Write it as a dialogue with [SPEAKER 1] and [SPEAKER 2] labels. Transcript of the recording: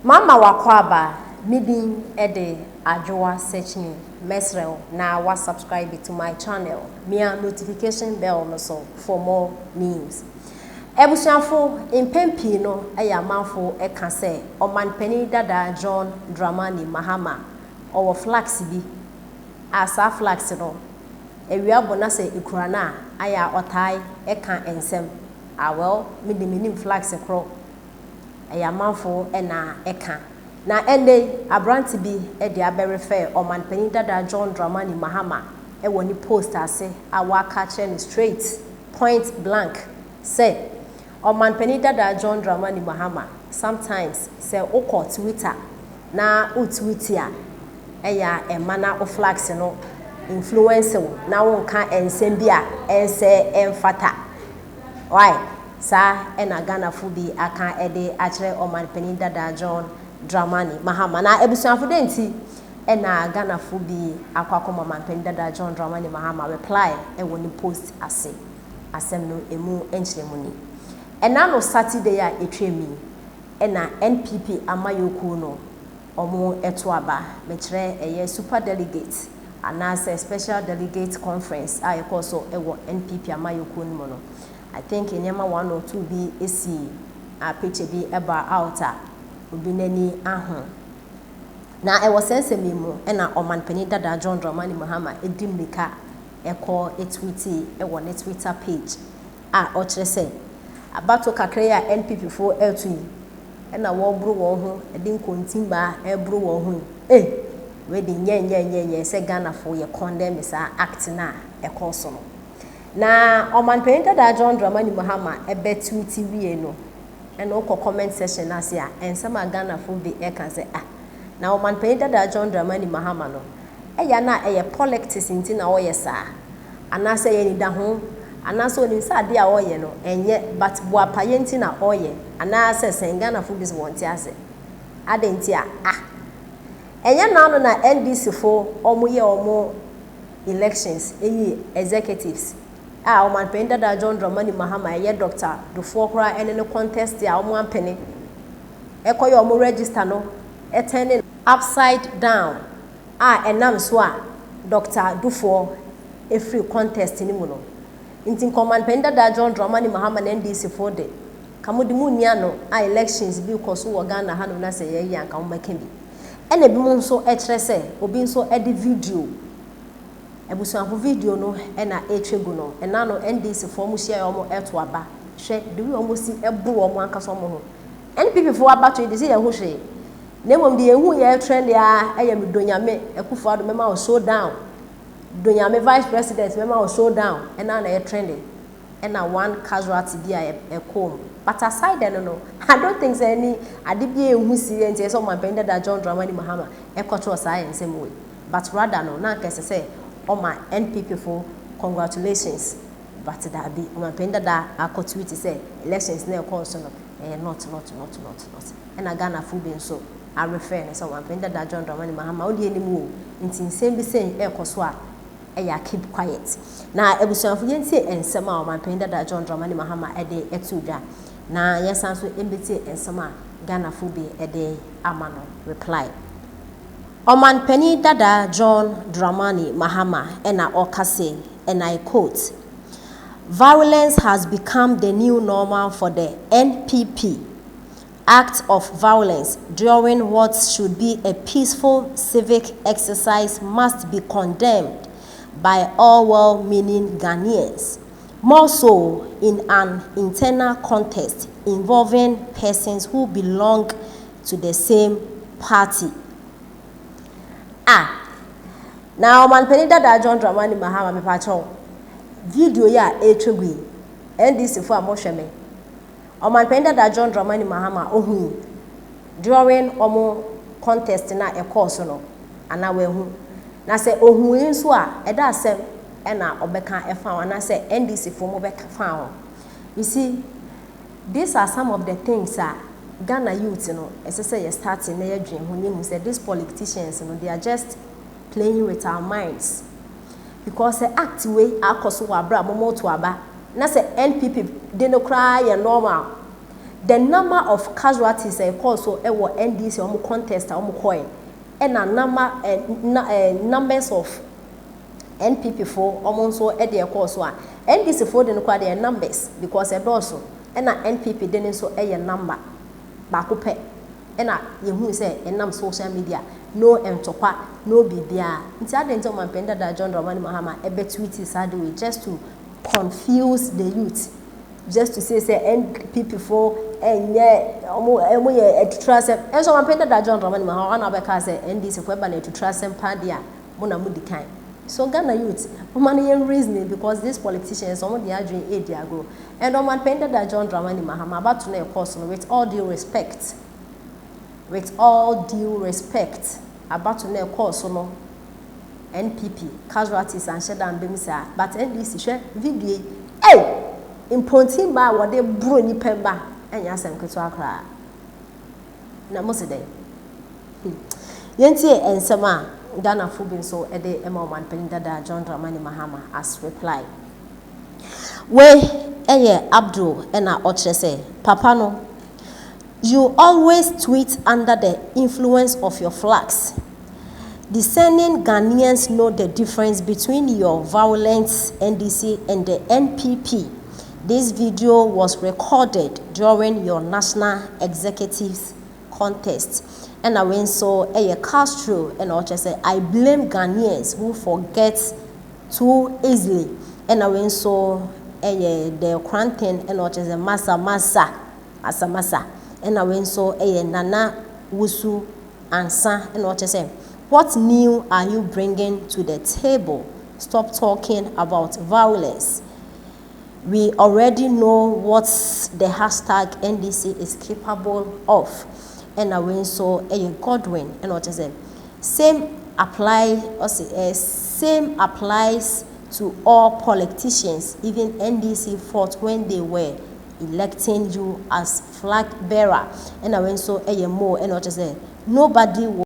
[SPEAKER 1] Mama wakwaba midin ede ajoa searching mesrel na wa subscribe to my channel. Mia notification bell no so for more news. Ebusuafo impempi no eya manfo eka se omanpani dada John Dramani Mahama owo flax bi asa flax no ewia bona se ikura na aya otai eka ensem awel minim flax kro eya manfo ena eka na ende abranti bi e de aberefe omanpani dada John Dramani Mahama e woni post ase awaka che straight point blank say omanpani dada John Dramani Mahama sometimes say oko Twitter na utwitia eya emana o flags no influence na wonka ensem bia ense emfata why sa ena Ghana fubi aka ede akire omanpani dada John Dramani Mahama na ebusuafo denti ena Ghana fubi akwakoma omanpani dada John Dramani Mahama reply e woni post ase asem no emu enchiremuni ena no Saturday a etwemi ena NPP amayoku no omo etoaba mekire eye super delegates anase special delegate conference a yekoso ewo NPP amayoku no no I think enyama 1 or 2 bi esi a picture bi eba outer obi nani ahụ na ewo sense memo ena omanpani dada John Dramani Mahama edimika eko etwiti ewo ne Twitter page a o kire se abato kakra ya NPP fo etui ena wo buru wo ho edi nkontimba e buru wo ho we di nye se Ghana fo ye condemn sa act na ekoso no na omanpani dada John Dramani Mahama ebe tweet wie no and oko comment section as ya and some Ghana fo be e kan say na omanpani dada John Dramani Mahama no eya na eye politics nti na wo ye sa anase ye ni da ho anase oni sa de a wo ye no enye but boapa ye nti na oye anase sen Ghana fo bis wonti ase adenti enye na no na NDC fo omo ye omo elections eyi executives omanpani dada John Dramani Mahama ye doctor do for kra ene ne contest ya omo ampene ekoye omo register no turning upside down enam so a doctor do for a free contest ni mu no ntin omanpani dada John Dramani Mahama na NDC for de kamodi mu nia no elections bi koso wo Ghana ha no na se ye yanka mo maka bi ene bi mu nso kire se obi nso edi video ebusuafo video no ena etwegu no ena no NDC for mu share omo eto aba hwe de wi omo si ebu omo ankaso omo ho NPP for aba to de se ye ho hwe nemom de ehu ye trend ya eyem donyame ekufo ado mema o show down donyame vice president mema o show down ena na ye trending ena one casualty bia ekom but aside no I don't think say any adibia ehu si enti so omanpani dada John Dramani Mahama ekocho science way but rather no na kese say my NPP for congratulations but that be omanpani dada akotwiti say elections na ekoso no not and Ghana fu be so I refer so omanpani dada John Dramani Mahama odi enimu nti nsem bi say ekoso a eya keep quiet na ebusuanfo yenti ensem a omanpani dada John Dramani Mahama ede etudwa na yesanso embeti ensem a Ghana fu be ede amano reply omanpani dada John Dramani Mahama ena okase and I quote, "Violence has become the new normal for the NPP. Act of violence during what should be a peaceful civic exercise must be condemned by all well-meaning Ghanaians, more so in an internal context involving persons who belong to the same party." Now omanpani dada John Dramani Mahama me pacho video ya etwegui NDC fo amohweme omanpani dada John Dramani Mahama ohu during omo contest na course no ana we hu na se ohu nso a eda asem na obeka efa na se NDC fo mo beka fa ho. You see, these are some of the things Ghana youth no say you starting na ya dream ho nyim say these politicians no they are just playing with our minds because the act way akoso wa bra momo to aba na say NPP de no cry normal the number of casualties also ewo NDC omo contest omo coin and a numbers of NPP for omo so e de course one NDC for the kwa their numbers because e also and a NPP then so e number baako pe and a yehu say enam social media no entokwa no bibia nti adento man penda da John Dramani Mahama e be tweet is hard way just to confuse the youth, just to say NPP for enye omo ye trust and so man penda da John Dramani Mahama na be ka say NDC for eba na to trust pa dia mo na mo dikan. So Ghana youth, woman reasoning because these politicians some of the adwin e dia go and man penda da John Dramani Mahama about to know course with all due respect. With all due respect, about to know course no NPP casualties and shed and bemisa, but NDC share video. Hey, imponting ba what they bro ni pemba and yasem keto akra. Na mo se dey. Yenti ensema Ghana fubin so e dey ema man penda da John Dramani Mahama as reply. We eye Abdul ena oche say papa no, you always tweet under the influence of your flags. Discerning Ghanaians know the difference between your violent NDC and the NPP. This video was recorded during your national executives contest. And I went so Castro and I just say I blame Ghanaians who forget too easily. And I went so the Kranten and I just say masa. And I went so Nana Wusu Ansa and what you say. What new are you bringing to the table? Stop talking about violence. We already know what the hashtag NDC is capable of. And I went so Godwin and what you say. Same applies to all politicians. Even NDC fought when they were electing you as flag bearer. And I went so more and what you say. Nobody will